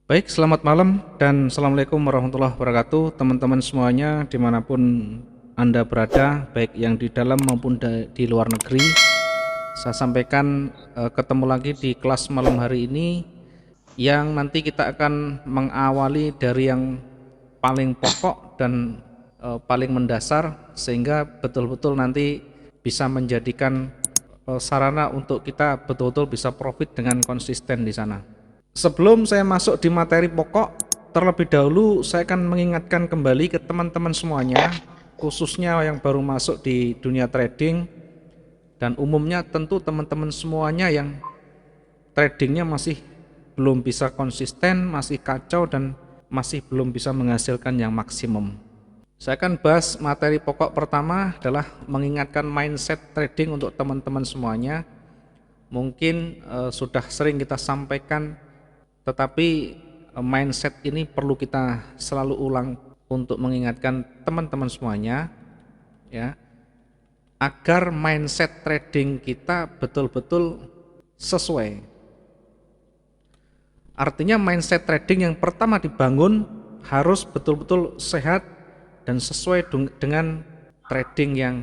Baik, selamat malam dan Assalamualaikum warahmatullahi wabarakatuh. Teman-teman semuanya dimanapun Anda berada, baik yang di dalam maupun di luar negeri. Saya sampaikan ketemu lagi di kelas malam hari ini yang nanti kita akan mengawali dari yang paling pokok dan paling mendasar, sehingga betul-betul nanti bisa menjadikan sarana untuk kita betul-betul bisa profit dengan konsisten di sana. Sebelum saya masuk di materi pokok, terlebih dahulu saya akan mengingatkan kembali ke teman-teman semuanya, khususnya yang baru masuk di dunia trading, dan umumnya tentu teman-teman semuanya yang tradingnya masih belum bisa konsisten, masih kacau, dan masih belum bisa menghasilkan yang maksimum. Saya akan bahas materi pokok pertama adalah mengingatkan mindset trading untuk teman-teman semuanya. Mungkin sudah sering kita sampaikan, tetapi mindset ini perlu kita selalu ulang untuk mengingatkan teman-teman semuanya, ya, agar mindset trading kita betul-betul sesuai. Artinya mindset trading yang pertama dibangun harus betul-betul sehat dan sesuai dengan trading yang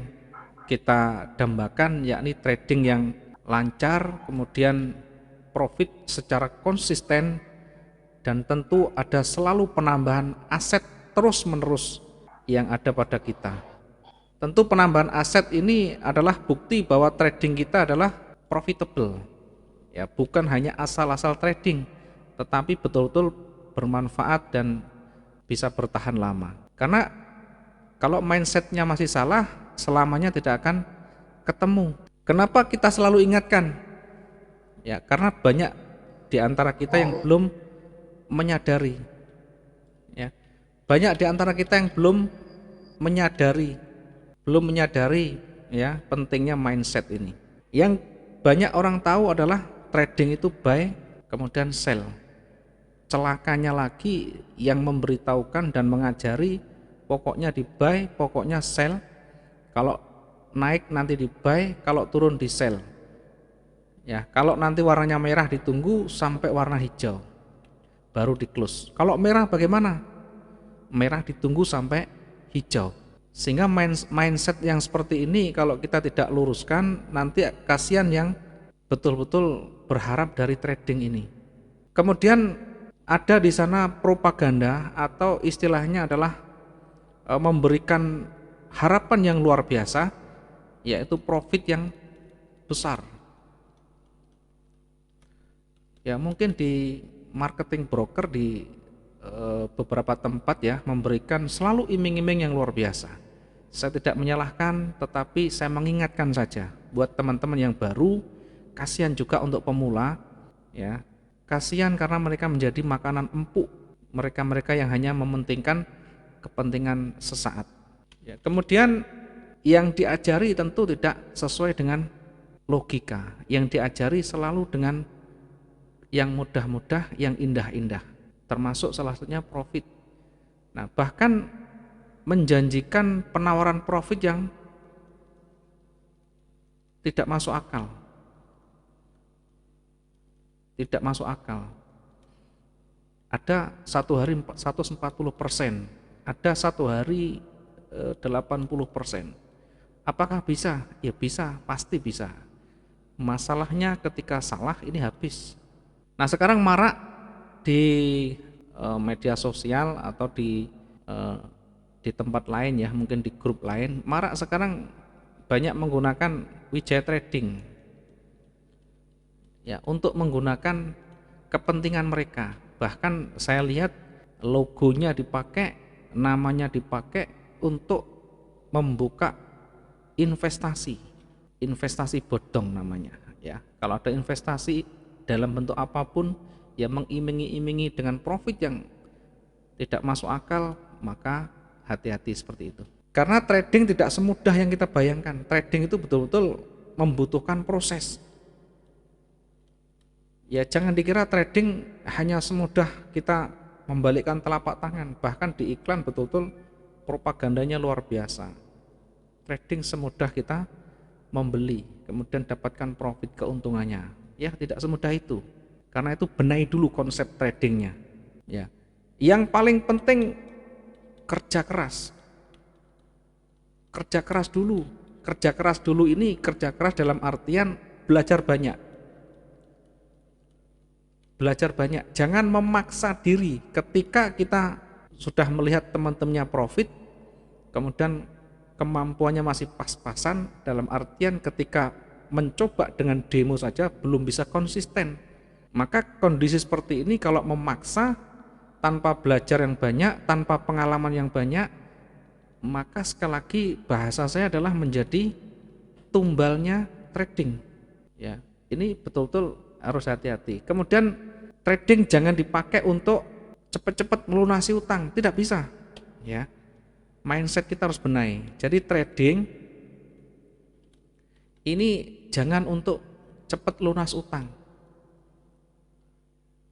kita dambakan, yakni trading yang lancar, kemudian profit secara konsisten, dan tentu ada selalu penambahan aset terus-menerus yang ada pada kita. Tentu penambahan aset ini adalah bukti bahwa trading kita adalah profitable. Ya, bukan hanya asal-asal trading, tetapi betul-betul bermanfaat dan bisa bertahan lama. Karena kalau mindsetnya masih salah, selamanya tidak akan ketemu. Kenapa kita selalu ingatkan? Ya, karena banyak di antara kita yang belum menyadari, ya, banyak di antara kita yang belum menyadari ya pentingnya mindset ini. Yang banyak orang tahu adalah trading itu buy kemudian sell. Celakanya lagi yang memberitahukan dan mengajari pokoknya di buy, pokoknya sell. Kalau naik nanti di buy, kalau turun di sell. Ya, kalau nanti warnanya merah ditunggu sampai warna hijau baru di close. Kalau merah bagaimana? Merah ditunggu sampai hijau. Sehingga mindset yang seperti ini kalau kita tidak luruskan, nanti kasihan yang betul-betul berharap dari trading ini. Kemudian ada di sana propaganda atau istilahnya adalah memberikan harapan yang luar biasa, yaitu profit yang besar. Ya, mungkin di marketing broker di beberapa tempat ya memberikan selalu iming-iming yang luar biasa. Saya tidak menyalahkan, tetapi saya mengingatkan saja buat teman-teman yang baru, kasihan juga untuk pemula, ya. Kasihan karena mereka menjadi makanan empuk mereka-mereka yang hanya mementingkan kepentingan sesaat. Ya, kemudian yang diajari tentu tidak sesuai dengan logika. Yang diajari selalu dengan yang mudah-mudah, yang indah-indah, termasuk salah satunya profit. Nah, bahkan menjanjikan penawaran profit yang tidak masuk akal. Tidak masuk akal. Ada satu hari 140%, ada satu hari 80%. Apakah bisa? Ya bisa, pasti bisa. Masalahnya ketika salah ini habis. Nah, sekarang marak di media sosial atau di tempat lain ya, mungkin di grup lain, marak sekarang banyak menggunakan widget trading ya untuk menggunakan kepentingan mereka. Bahkan saya lihat logonya dipakai, namanya dipakai untuk membuka investasi, investasi bodong namanya ya. Kalau ada investasi dalam bentuk apapun yang mengiming-imingi dengan profit yang tidak masuk akal, maka hati-hati seperti itu. Karena trading tidak semudah yang kita bayangkan. Trading itu betul-betul membutuhkan proses. Ya, jangan dikira trading hanya semudah kita membalikkan telapak tangan. Bahkan di iklan betul-betul propagandanya luar biasa. Trading semudah kita membeli, kemudian dapatkan profit keuntungannya. Ya, tidak semudah itu. Karena itu benahi dulu konsep tradingnya. Ya. Yang paling penting kerja keras. Kerja keras dulu. Kerja keras dulu ini kerja keras dalam artian belajar banyak. Belajar banyak. Jangan memaksa diri ketika kita sudah melihat teman-temannya profit, kemudian kemampuannya masih pas-pasan, dalam artian ketika mencoba dengan demo saja belum bisa konsisten. Maka kondisi seperti ini kalau memaksa tanpa belajar yang banyak, tanpa pengalaman yang banyak, maka sekali lagi bahasa saya adalah menjadi tumbalnya trading. Ya, ini betul-betul harus hati-hati. Kemudian trading jangan dipakai untuk cepat-cepat melunasi utang, tidak bisa. Ya, mindset kita harus benahi. Jadi trading ini jangan untuk cepat lunas utang.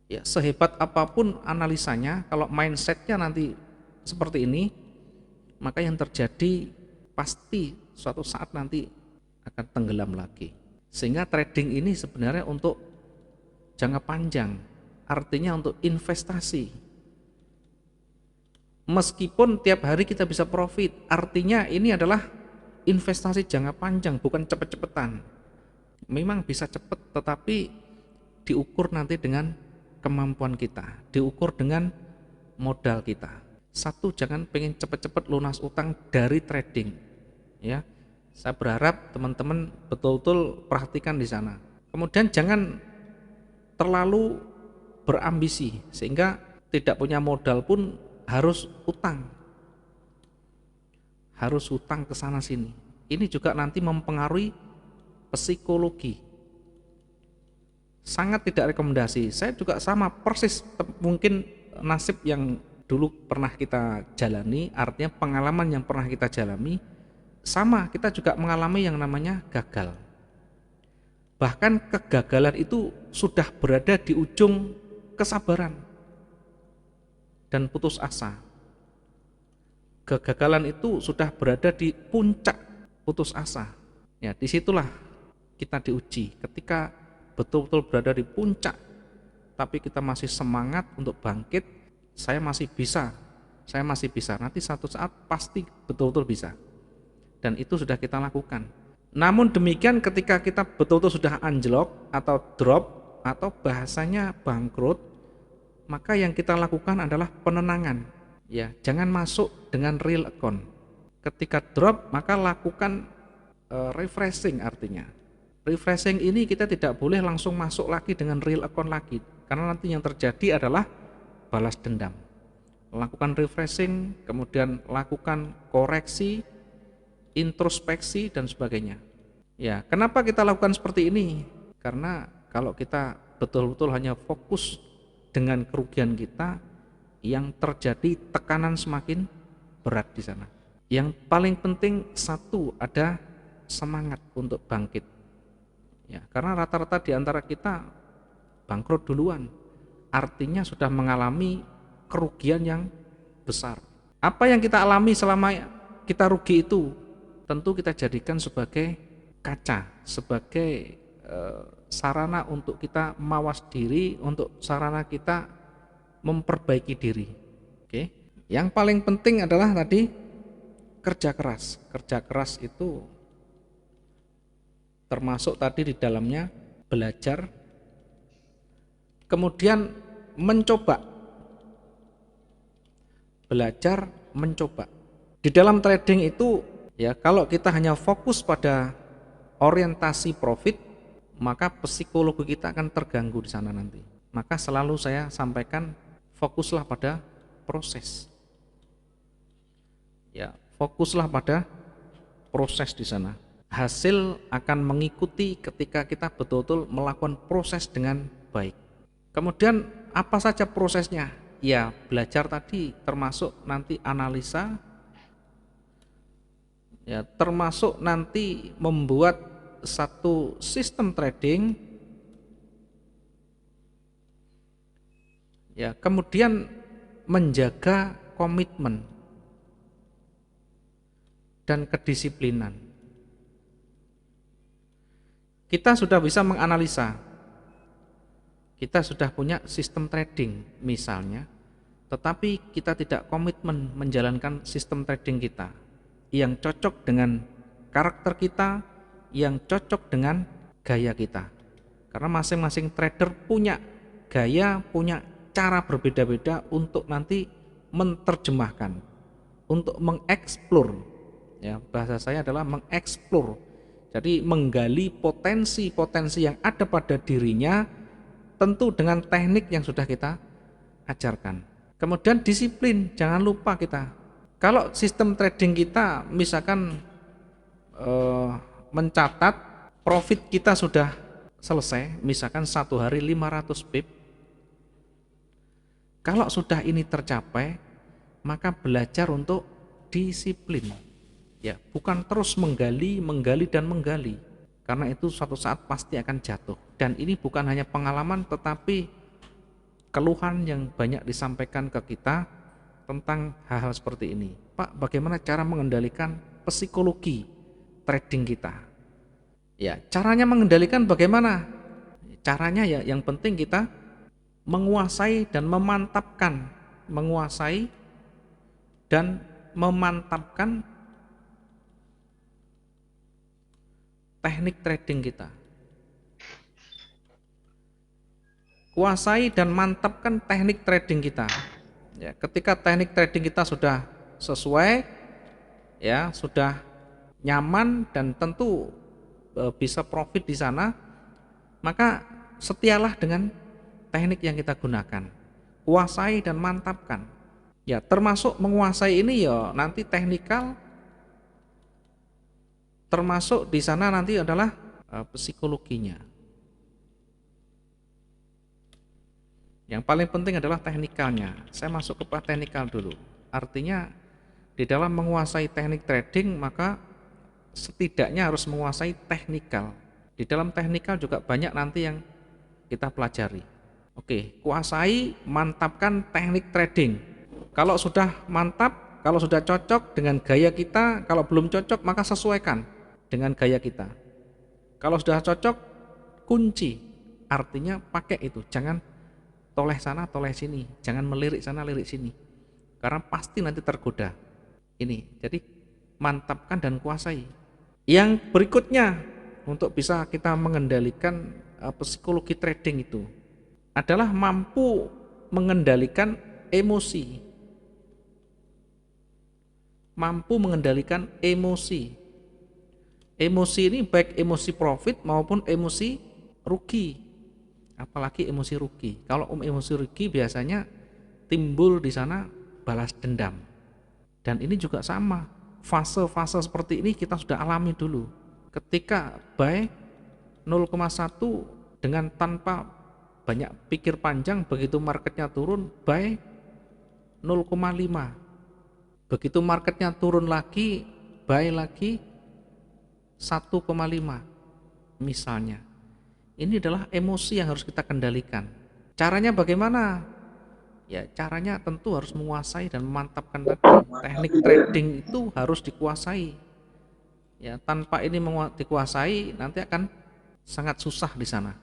Ya, sehebat apapun analisanya, kalau mindsetnya nanti seperti ini, maka yang terjadi pasti suatu saat nanti akan tenggelam lagi. Sehingga trading ini sebenarnya untuk jangka panjang, artinya untuk investasi. Meskipun tiap hari kita bisa profit, artinya ini adalah investasi jangka panjang, bukan cepet-cepetan. Memang bisa cepet, tetapi diukur nanti dengan kemampuan kita, diukur dengan modal kita. Satu, jangan pengen cepet-cepet lunas utang dari trading. Ya, saya berharap teman-teman betul-betul perhatikan di sana. Kemudian jangan terlalu berambisi sehingga tidak punya modal pun harus utang. Harus utang ke sana sini. Ini juga nanti mempengaruhi psikologi. Sangat tidak rekomendasi. Saya juga sama persis, mungkin nasib yang dulu pernah kita jalani, artinya pengalaman yang pernah kita jalani, sama kita juga mengalami yang namanya gagal. Bahkan kegagalan itu sudah berada di ujung kesabaran dan putus asa. Kegagalan itu sudah berada di puncak putus asa. Ya, disitulah kita diuji. Ketika betul-betul berada di puncak, tapi kita masih semangat untuk bangkit, saya masih bisa. Nanti satu saat pasti betul-betul bisa. Dan itu sudah kita lakukan. Namun demikian ketika kita betul-betul sudah anjlok atau drop atau bahasanya bangkrut, maka yang kita lakukan adalah penenangan. Ya, jangan masuk dengan real account. Ketika drop maka lakukan refreshing artinya. Refreshing ini kita tidak boleh langsung masuk lagi dengan real account lagi, karena nanti yang terjadi adalah balas dendam. Lakukan refreshing, kemudian lakukan koreksi, introspeksi dan sebagainya. Ya, kenapa kita lakukan seperti ini? Karena kalau kita betul-betul hanya fokus dengan kerugian kita, yang terjadi tekanan semakin berat di sana. Yang paling penting satu, ada semangat untuk bangkit. Ya, karena rata-rata di antara kita bangkrut duluan, artinya sudah mengalami kerugian yang besar. Apa yang kita alami selama kita rugi itu tentu kita jadikan sebagai kaca, sebagai sarana untuk kita mawas diri, untuk sarana kita memperbaiki diri. Oke. Yang paling penting adalah tadi kerja keras. Kerja keras itu termasuk tadi di dalamnya belajar, kemudian mencoba. Belajar, mencoba. Di dalam trading itu ya, kalau kita hanya fokus pada orientasi profit, maka psikologi kita akan terganggu di sana nanti. Maka selalu saya sampaikan, fokuslah pada proses. Ya, fokuslah pada proses di sana. Hasil akan mengikuti ketika kita betul-betul melakukan proses dengan baik. Kemudian apa saja prosesnya? Ya, belajar tadi, termasuk nanti analisa, ya, termasuk nanti membuat satu sistem trading, ya, kemudian menjaga komitmen dan kedisiplinan. Kita sudah bisa menganalisa, kita sudah punya sistem trading misalnya, tetapi kita tidak komitmen menjalankan sistem trading kita yang cocok dengan karakter kita, yang cocok dengan gaya kita. Karena masing-masing trader punya gaya, punya cara berbeda-beda untuk nanti menerjemahkan, untuk mengeksplor. Ya, bahasa saya adalah mengeksplor. Jadi menggali potensi-potensi yang ada pada dirinya, tentu dengan teknik yang sudah kita ajarkan. Kemudian disiplin, jangan lupa kita. Kalau sistem trading kita misalkan mencatat profit kita sudah selesai, misalkan satu hari 500 pip. Kalau sudah ini tercapai, maka belajar untuk disiplin. Ya, bukan terus menggali dan menggali. Karena itu suatu saat pasti akan jatuh. Dan ini bukan hanya pengalaman, tetapi keluhan yang banyak disampaikan ke kita tentang hal-hal seperti ini. Pak, bagaimana cara mengendalikan psikologi trading kita? Ya, caranya mengendalikan bagaimana? Caranya ya yang penting kita menguasai dan memantapkan, teknik trading kita. Kuasai dan mantapkan teknik trading kita. Ya, ketika teknik trading kita sudah sesuai, ya, sudah nyaman dan tentu bisa profit di sana, maka setialah dengan teknik yang kita gunakan. Kuasai dan mantapkan. Ya, termasuk menguasai ini ya nanti teknikal, termasuk di sana nanti adalah psikologinya. Yang paling penting adalah teknikalnya. Saya masuk ke teknikal dulu. Artinya di dalam menguasai teknik trading maka setidaknya harus menguasai teknikal. Di dalam teknikal juga banyak nanti yang kita pelajari. Oke, kuasai, mantapkan teknik trading. Kalau sudah mantap, kalau sudah cocok dengan gaya kita, kalau belum cocok maka sesuaikan dengan gaya kita. Kalau sudah cocok, kunci. Artinya pakai itu, jangan toleh sana, toleh sini, jangan melirik sana, lirik sini. Karena pasti nanti tergoda. Ini, jadi mantapkan dan kuasai. Yang berikutnya untuk bisa kita mengendalikan psikologi trading itu adalah mampu mengendalikan emosi. Mampu mengendalikan emosi. Emosi ini baik emosi profit maupun emosi rugi. Apalagi emosi rugi. Kalau emosi rugi biasanya timbul di sana balas dendam. Dan ini juga sama. Fase-fase seperti ini kita sudah alami dulu. Ketika buy 0,1 dengan tanpa banyak pikir panjang, begitu marketnya turun buy 0,5. Begitu marketnya turun lagi, buy lagi 1,5 misalnya. Ini adalah emosi yang harus kita kendalikan. Caranya bagaimana? Ya, caranya tentu harus menguasai dan memantapkan tadi. Teknik trading itu harus dikuasai. Ya, tanpa ini dikuasai nanti akan sangat susah di sana.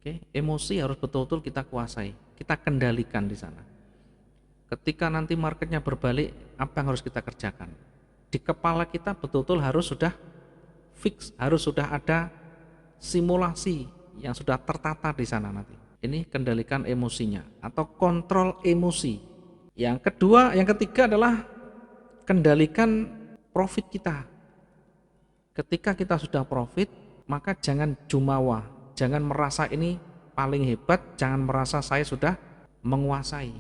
Oke, emosi harus betul-betul kita kuasai, kita kendalikan di sana. Ketika nanti marketnya berbalik, apa yang harus kita kerjakan? Di kepala kita betul-betul harus sudah fix, harus sudah ada simulasi yang sudah tertata di sana nanti. Ini kendalikan emosinya atau kontrol emosi. Yang ketiga adalah kendalikan profit kita. Ketika kita sudah profit, maka jangan jumawa, jangan merasa ini paling hebat, jangan merasa saya sudah menguasai.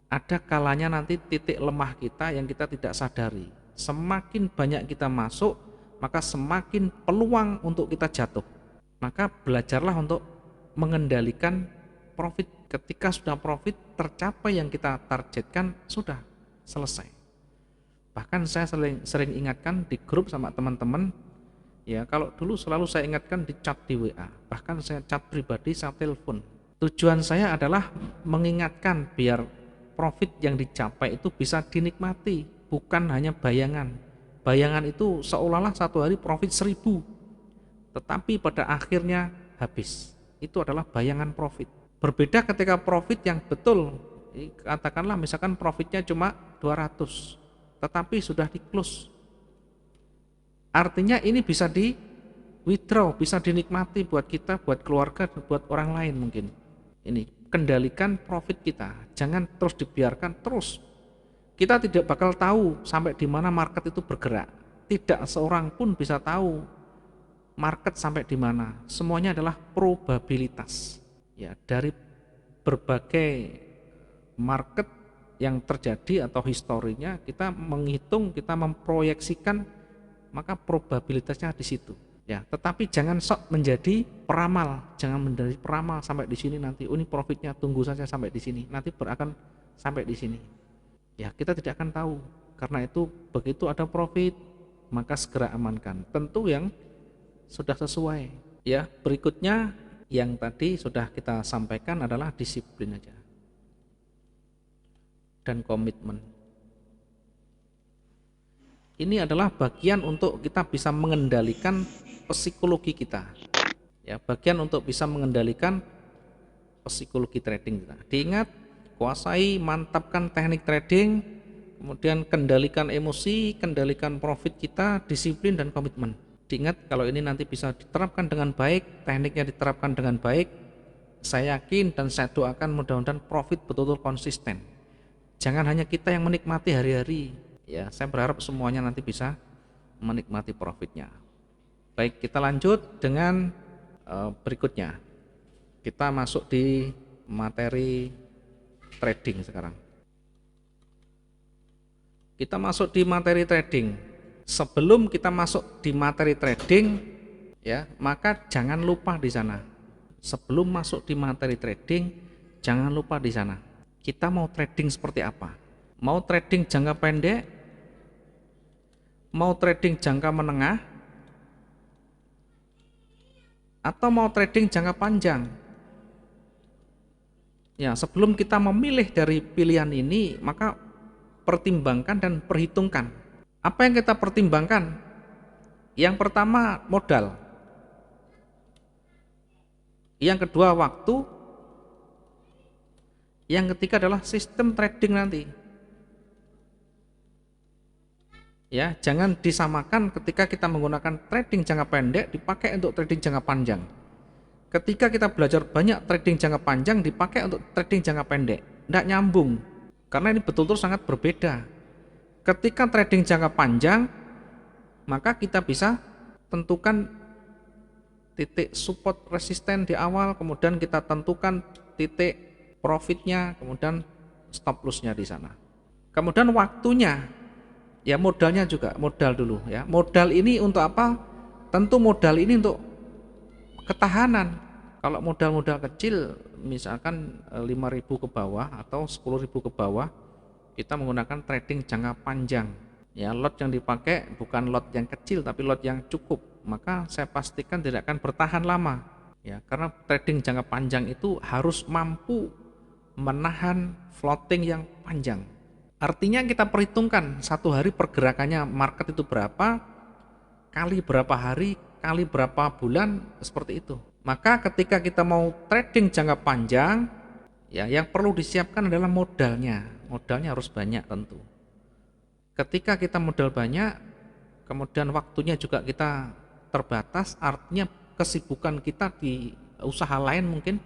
Ada kalanya nanti titik lemah kita yang kita tidak sadari. Semakin banyak kita masuk, maka semakin peluang untuk kita jatuh. Maka belajarlah untuk mengendalikan profit. Ketika sudah profit tercapai yang kita targetkan, sudah selesai. Bahkan saya sering ingatkan di grup sama teman-teman, ya kalau dulu selalu saya ingatkan di chat di WA, bahkan saya chat pribadi, saya telepon. Tujuan saya adalah mengingatkan biar profit yang dicapai itu bisa dinikmati, bukan hanya bayangan. Bayangan itu seolah-olah satu hari profit 1000, tetapi pada akhirnya habis. Itu adalah bayangan profit. Berbeda ketika profit yang betul, katakanlah misalkan profitnya cuma 200, tetapi sudah di close. Artinya ini bisa di withdraw, bisa dinikmati buat kita, buat keluarga, buat orang lain mungkin. Ini kendalikan profit kita, jangan terus dibiarkan terus. Kita tidak bakal tahu sampai di mana market itu bergerak. Tidak seorang pun bisa tahu market sampai di mana. Semuanya adalah probabilitas. Ya, dari berbagai market yang terjadi atau historinya kita menghitung, kita memproyeksikan, maka probabilitasnya di situ. Ya, tetapi jangan sok menjadi peramal, jangan menjadi peramal sampai di sini nanti. Ini profitnya tunggu saja sampai di sini, nanti akan sampai di sini. Ya, kita tidak akan tahu. Karena itu begitu ada profit, maka segera amankan. Tentu yang sudah sesuai. Ya, berikutnya yang tadi sudah kita sampaikan adalah disiplin aja dan komitmen. Ini adalah bagian untuk kita bisa mengendalikan psikologi kita. Ya, bagian untuk bisa mengendalikan psikologi trading kita. Diingat, kuasai, mantapkan teknik trading, kemudian kendalikan emosi, kendalikan profit kita, disiplin dan komitmen. Diingat, kalau ini nanti bisa diterapkan dengan baik, tekniknya diterapkan dengan baik, saya yakin dan saya doakan mudah-mudahan profit betul-betul konsisten. Jangan hanya kita yang menikmati hari-hari. Ya, saya berharap semuanya nanti bisa menikmati profitnya. Baik, kita lanjut dengan berikutnya. Kita masuk di materi trading sekarang. Kita masuk di materi trading. Sebelum kita masuk di materi trading, ya, maka jangan lupa di sana. Sebelum masuk di materi trading, jangan lupa di sana. Kita mau trading seperti apa? Mau trading jangka pendek? Mau trading jangka menengah? Atau mau trading jangka panjang? Ya, sebelum kita memilih dari pilihan ini, maka pertimbangkan dan perhitungkan. Apa yang kita pertimbangkan? Yang pertama, modal. Yang kedua, waktu. Yang ketiga adalah sistem trading nanti. Ya, jangan disamakan ketika kita menggunakan trading jangka pendek dipakai untuk trading jangka panjang. Ketika kita belajar banyak trading jangka panjang dipakai untuk trading jangka pendek, tidak nyambung. Karena ini betul-betul sangat berbeda. Ketika trading jangka panjang, maka kita bisa tentukan titik support resisten di awal, kemudian kita tentukan titik profitnya, kemudian stop lossnya di sana. Kemudian waktunya, ya modalnya juga, modal dulu ya. Modal ini untuk apa? Tentu modal ini untuk ketahanan. Kalau modal-modal kecil, misalkan 5.000 ke bawah atau 10.000 ke bawah, kita menggunakan trading jangka panjang. Ya, lot yang dipakai bukan lot yang kecil tapi lot yang cukup. Maka saya pastikan tidak akan bertahan lama. Ya, karena trading jangka panjang itu harus mampu menahan floating yang panjang. Artinya kita perhitungkan satu hari pergerakannya market itu berapa, kali berapa hari, kali berapa bulan, seperti itu. Maka ketika kita mau trading jangka panjang, ya yang perlu disiapkan adalah modalnya. Modalnya harus banyak tentu. Ketika kita modal banyak, kemudian waktunya juga kita terbatas, artinya kesibukan kita di usaha lain mungkin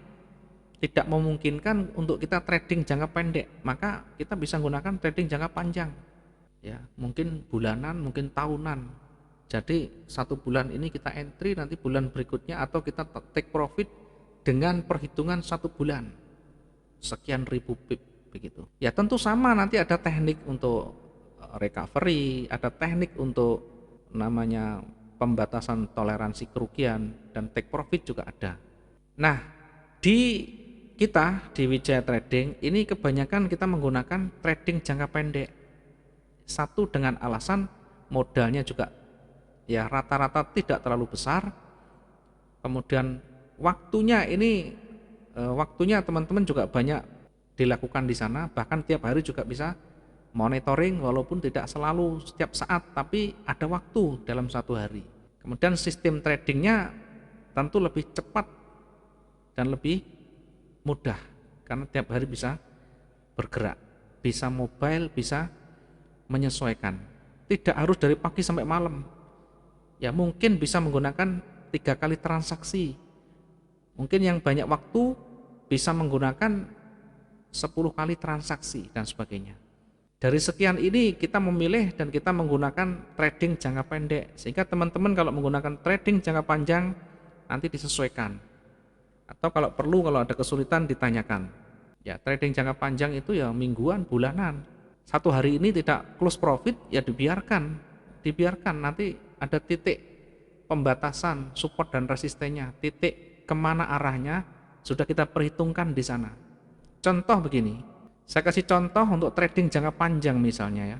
tidak memungkinkan untuk kita trading jangka pendek, maka kita bisa menggunakan trading jangka panjang. Ya, mungkin bulanan, mungkin tahunan. Jadi 1 bulan ini kita entry, nanti bulan berikutnya atau kita take profit dengan perhitungan 1 bulan. Sekian ribu pip begitu. Ya tentu sama, nanti ada teknik untuk recovery, ada teknik untuk namanya pembatasan toleransi kerugian, dan take profit juga ada. Nah, di kita di Wijaya Trading ini kebanyakan kita menggunakan trading jangka pendek. Satu, dengan alasan modalnya juga ya rata-rata tidak terlalu besar. Kemudian waktunya ini waktunya teman-teman juga banyak dilakukan di sana, bahkan tiap hari juga bisa monitoring walaupun tidak selalu setiap saat, tapi ada waktu dalam 1 hari. Kemudian sistem tradingnya tentu lebih cepat dan lebih mudah karena tiap hari bisa bergerak, bisa mobile, bisa menyesuaikan. Tidak harus dari pagi sampai malam. Ya mungkin bisa menggunakan 3 kali transaksi. Mungkin yang banyak waktu bisa menggunakan 10 kali transaksi dan sebagainya. Dari sekian ini kita memilih dan kita menggunakan trading jangka pendek, sehingga teman-teman kalau menggunakan trading jangka panjang nanti disesuaikan, atau kalau perlu, kalau ada kesulitan ditanyakan. Ya, trading jangka panjang itu ya mingguan, bulanan. Satu hari ini tidak close profit, ya dibiarkan nanti ada titik pembatasan support dan resistennya, titik kemana arahnya sudah kita perhitungkan di sana. Contoh begini, saya kasih contoh untuk trading jangka panjang misalnya ya.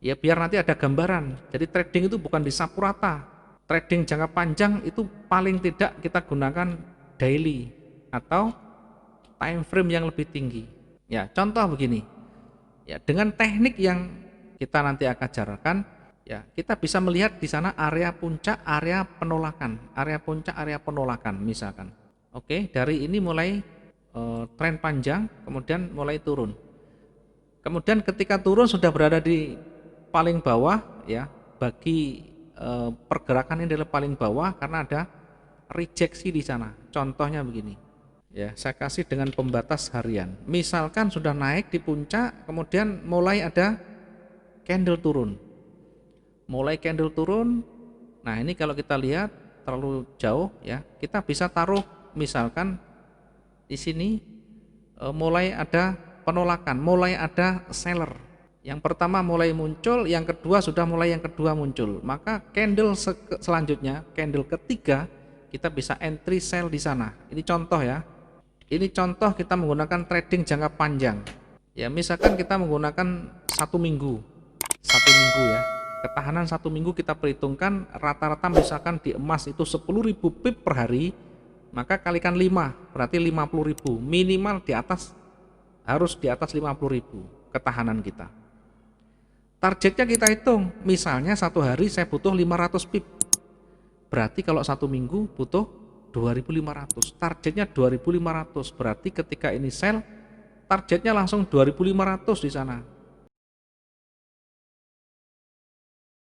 Ya biar nanti ada gambaran. Jadi trading itu bukan disapu rata. Trading jangka panjang itu paling tidak kita gunakan daily atau time frame yang lebih tinggi. Ya, contoh begini. Ya, dengan teknik yang kita nanti akan ajarkan, ya, kita bisa melihat di sana area puncak, area penolakan, area puncak, area penolakan misalkan. Oke, dari ini mulai tren panjang, kemudian mulai turun. Kemudian ketika turun sudah berada di paling bawah, ya, bagi pergerakan ini adalah paling bawah karena ada rejeksi di sana. Contohnya begini, ya, saya kasih dengan pembatas harian. Misalkan sudah naik di puncak, kemudian mulai ada candle turun. Mulai candle turun. Nah, ini kalau kita lihat terlalu jauh, ya, kita bisa taruh misalkan di sini mulai ada penolakan, mulai ada seller. Yang pertama mulai muncul, yang kedua sudah mulai yang kedua muncul. Maka candle selanjutnya, candle ketiga, kita bisa entry sell di sana. Ini contoh ya. Ini contoh kita menggunakan trading jangka panjang. Ya, misalkan kita menggunakan 1 minggu. 1 minggu ya. Ketahanan 1 minggu kita perhitungkan rata-rata misalkan di emas itu 10.000 pip per hari. Maka kalikan 5, berarti 50.000. Minimal di atas, harus di atas 50.000 ketahanan kita. Targetnya kita hitung, misalnya satu hari saya butuh 500 pip. Berarti kalau 1 minggu butuh 2.500. Targetnya 2.500. Berarti ketika ini sell, targetnya langsung 2.500 di sana.